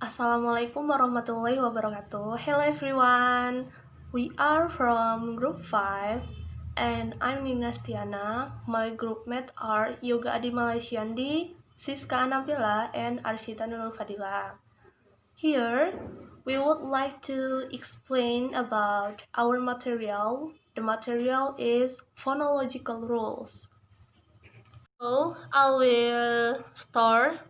Assalamualaikum warahmatullahi wabarakatuh. Hello everyone. We are from group 5 and I'm Nina Stiana. My group mates are Yoga Adi Malaysiandi, Siska Anabila, and Arshita Nurul Fadila. Here, we would like to explain about our material. The material is phonological rules. So, I will start.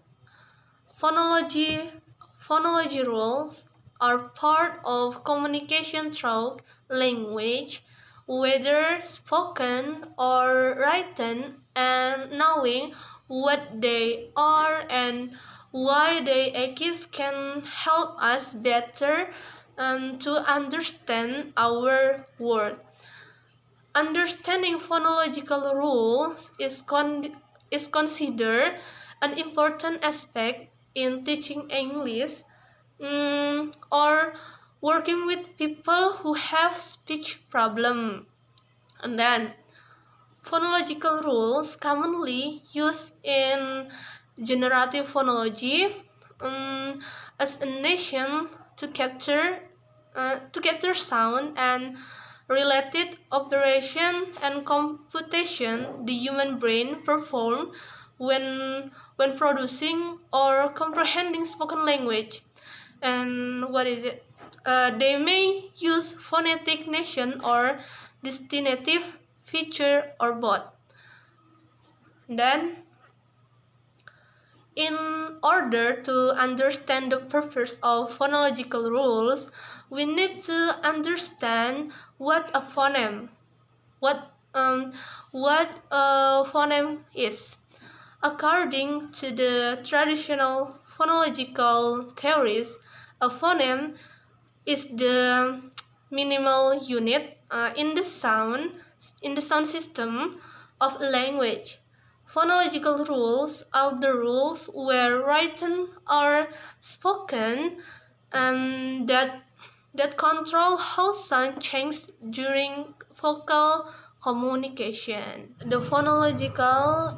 Phonology Phonology rules are part of communication through language, whether spoken or written, and knowing what they are and why they exist can help us better to understand our world. Understanding phonological rules is considered an important aspect in teaching English or working with people who have speech problem. And then phonological rules commonly used in generative phonology as a nation to capture sound and related operation and computation the human brain perform when producing or comprehending spoken language. And what is it? They may use phonetic notation or distinctive feature or both. Then, in order to understand the purpose of phonological rules, we need to understand what what a phoneme is. According to the traditional phonological theories, a phoneme is the minimal unit in the sound system of a language. Phonological rules are the rules where written or spoken and that control how sound changes during vocal communication. The phonological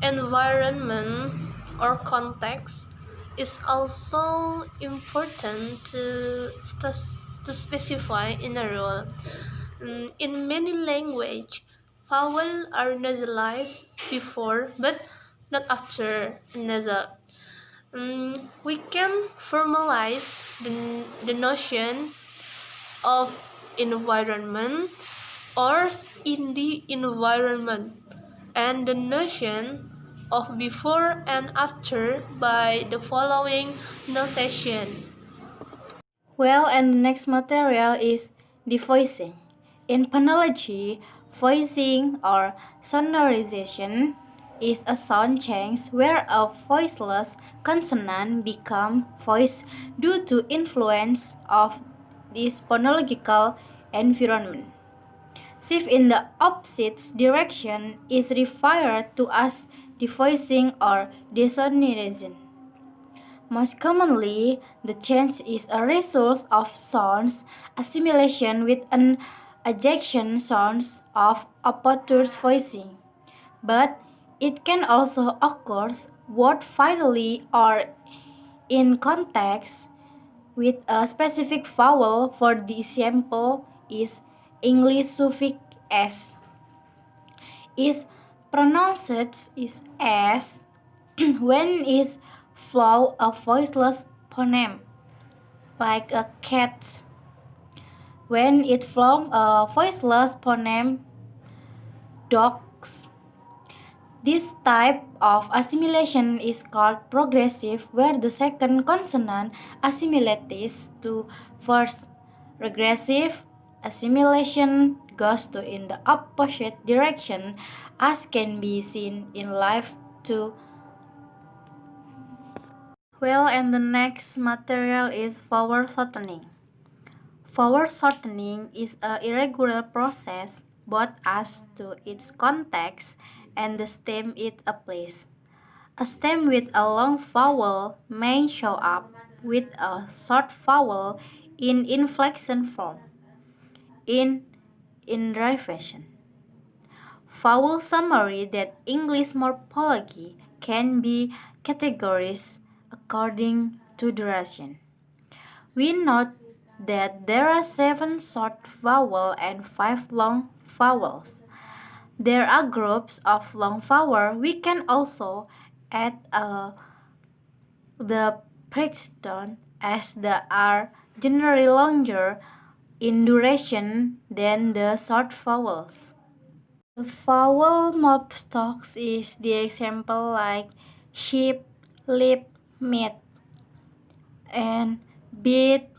environment or context is also important to specify in a rule. In many languages, vowels are nasalized before but not after nasal. We can formalize the notion of environment or in the environment and the notion of before and after by the following notation. Well, and the next material is devoicing. In phonology, voicing or sonorization is a sound change where a voiceless consonant becomes voice due to influence of this phonological environment. Shift in the opposite direction is referred to as devoicing or desonorization. Most commonly, the change is a result of sounds assimilation with an adjacent sounds of opposite voicing, but it can also occur both finally or in context with a specific vowel. For the example is English suffix s is pronounced is as when is flow a voiceless phoneme like a cat. When it flows a voiceless phoneme dogs. This type of assimilation is called progressive, where the second consonant assimilates to first. Regressive assimilation goes to in the opposite direction, as can be seen in life too. Well, and the next material is vowel shortening. Vowel shortening is a irregular process both as to its context and the stem it applies. A stem with a long vowel may show up with a short vowel in inflection form in derivation. Vowel summary that English morphology can be categorized according to duration. We note that there are 7 short vowels and 5 long vowels. There are groups of long vowels. We can also add the breakdown as they are generally longer in duration than the short vowels. The vowel mob stocks is the example like sheep, lip, meat, and beat,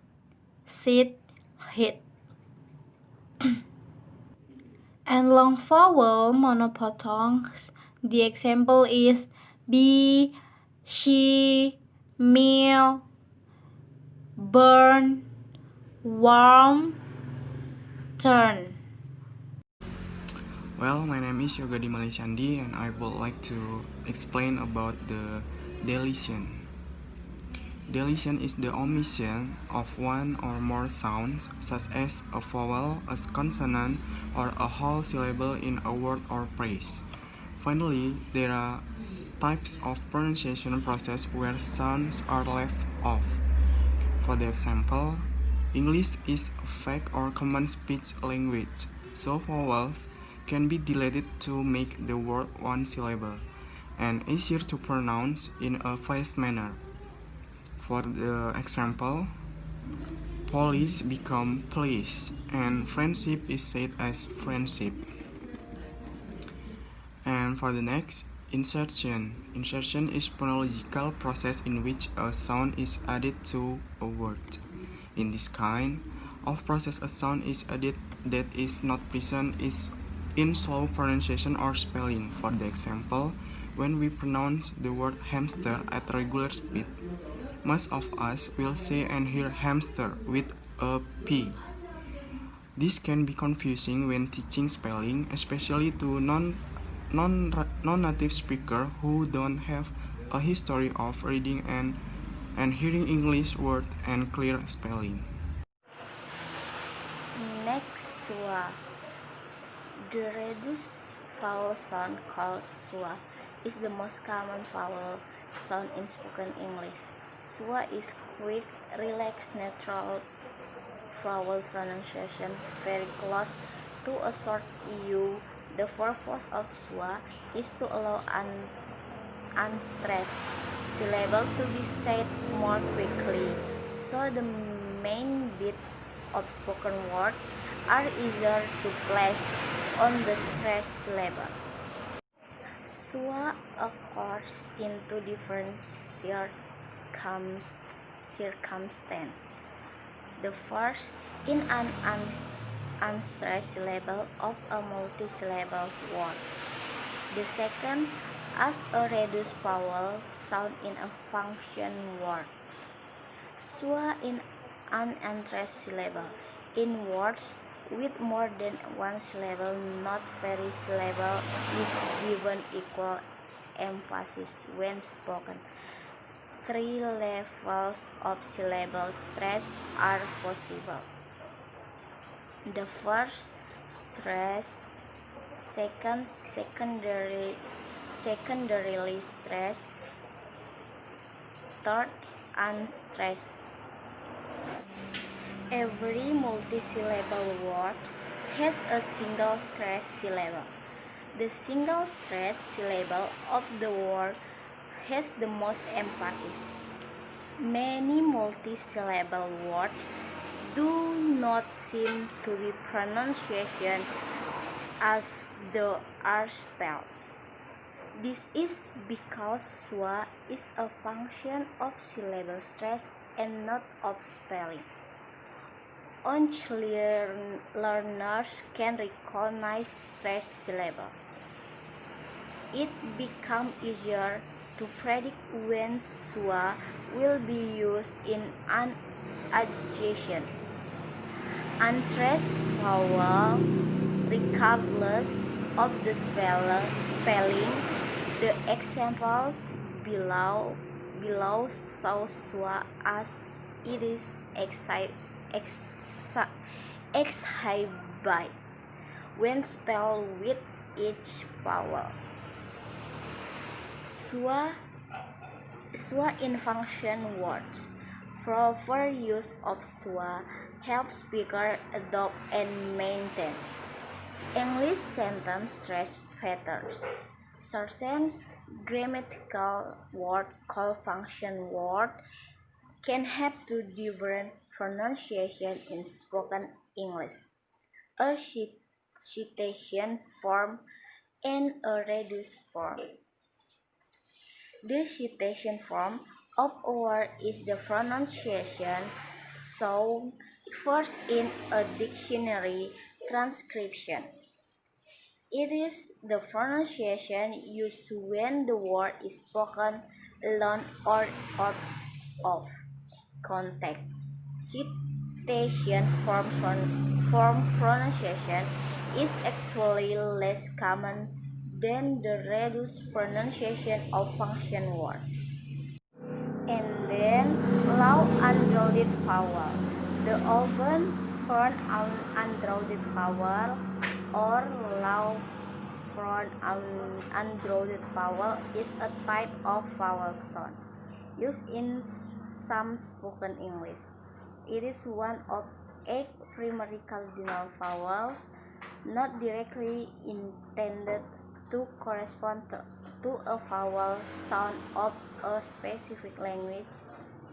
sit, hit. And long vowel monophthongs, the example is be, she, meal, burn, warm, turn. Well, my name is Yoga Dimali Chandi and I would like to explain about the deletion. Deletion is the omission of one or more sounds, such as a vowel, a consonant, or a whole syllable in a word or phrase. Finally, there are types of pronunciation process where sounds are left off. For the example, English is a fake or common speech language, so vowels can be deleted to make the word one syllable and easier to pronounce in a fast manner. For the example, police become police and friendship is said as friendship. And for the next, insertion. Insertion is phonological process in which a sound is added to a word. In this kind of process, a sound is added that is not present is in slow pronunciation or spelling. For the example, when we pronounce the word hamster at regular speed, most of us will say and hear hamster with a P. This can be confusing when teaching spelling, especially to non-native speakers who don't have a history of reading and hearing English words and clear spelling. Next, swa. The reduced vowel sound called swa is the most common vowel sound in spoken English. Swa is quick, relaxed, neutral vowel pronunciation, very close to a short U. The purpose of swa is to allow an unstressed syllable to be said more quickly, so the main bits of spoken word are easier to place on the stressed syllable. Swa occurs in two different circumstances. The first, in an unstressed syllable of a multi-syllable word. The second, as a reduced vowel sound in a function word. Swa in an unstressed syllable. In words with more than one syllable, not very syllable is given equal emphasis when spoken. 3 levels of syllable stress are possible. The first, stress. Second, secondarily stress. Third, unstressed. Every multisyllable word has a single stress syllable. The single stress syllable of the word has the most emphasis. Many multisyllable words do not seem to be pronunciation as they are spelled. This is because swa is a function of syllable stress and not of spelling. Only learners can recognize stressed syllable. It becomes easier to predict when swa will be used in an adjacent, unstressed vowel, regardless of the spelling. The examples below show swa as it is exhibited when spelled with each vowel. Swa Schwa in function words. Proper use of schwa helps speakers adopt and maintain English sentence stress patterns. Certain grammatical words called function words can have two different pronunciations in spoken English, a citation form and a reduced form. The citation form of a word is the pronunciation shown first in a dictionary transcription. It is the pronunciation used when the word is spoken alone or out of context. Citation form pronunciation is actually less common than the reduced pronunciation of function words. And then low undrawn vowel. The open front undrawn vowel or low front undrawn vowel is a type of vowel sound used in some spoken English. It is one of 8 primary cardinal vowels, not directly intended to correspond to a vowel sound of a specific language,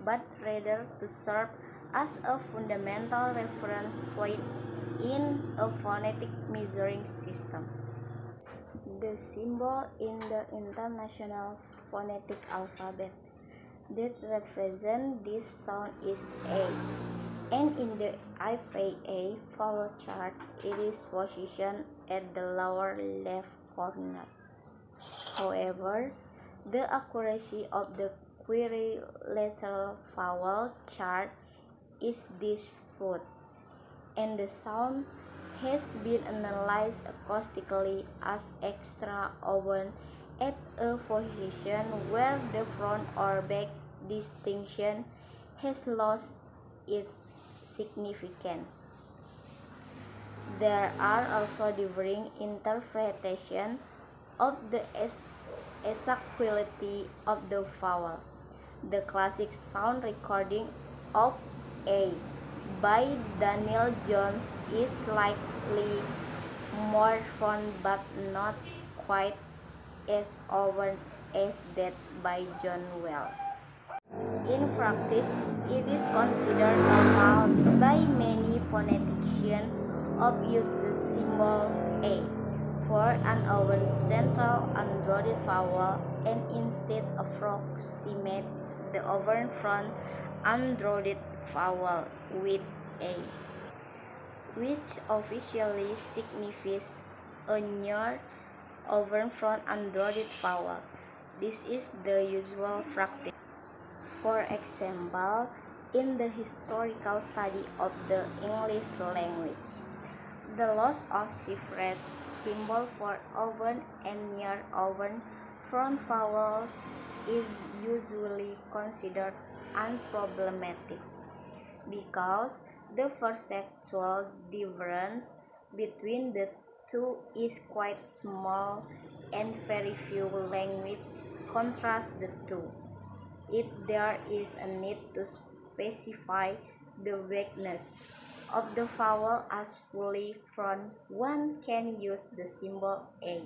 but rather to serve as a fundamental reference point in a phonetic measuring system. The symbol in the International Phonetic Alphabet that represents this sound is A, and in the IFA vowel chart, it is positioned at the lower left corner. However, the accuracy of the quadrilateral vowel chart is disputed, and the sound has been analyzed acoustically as extra open at a position where the front or back distinction has lost its significance. There are also differing interpretations of the exact quality of the vowel. The classic sound recording of A by Daniel Jones is slightly more fun but not quite as open as that by John Wells. In practice, it is considered normal by many phoneticians to use the symbol A for an open central undrawn vowel and instead approximate the open front undrawn vowel with A, which officially signifies a near open front undrawn vowel. This is the usual practice. For example, in the historical study of the English language, the loss of shifted symbol for open and near open front vowels is usually considered unproblematic because the perceptual difference between the two is quite small and very few languages contrast the two. If there is a need to specify the vagueness of the vowel as fully front, one can use the symbol A,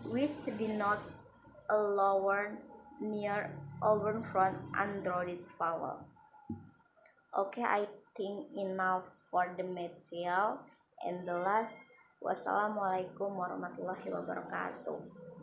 which denotes a lower near open front undrawn vowel. Okay, I think enough for the material. And the last, wassalamualaikum warahmatullahi wabarakatuh.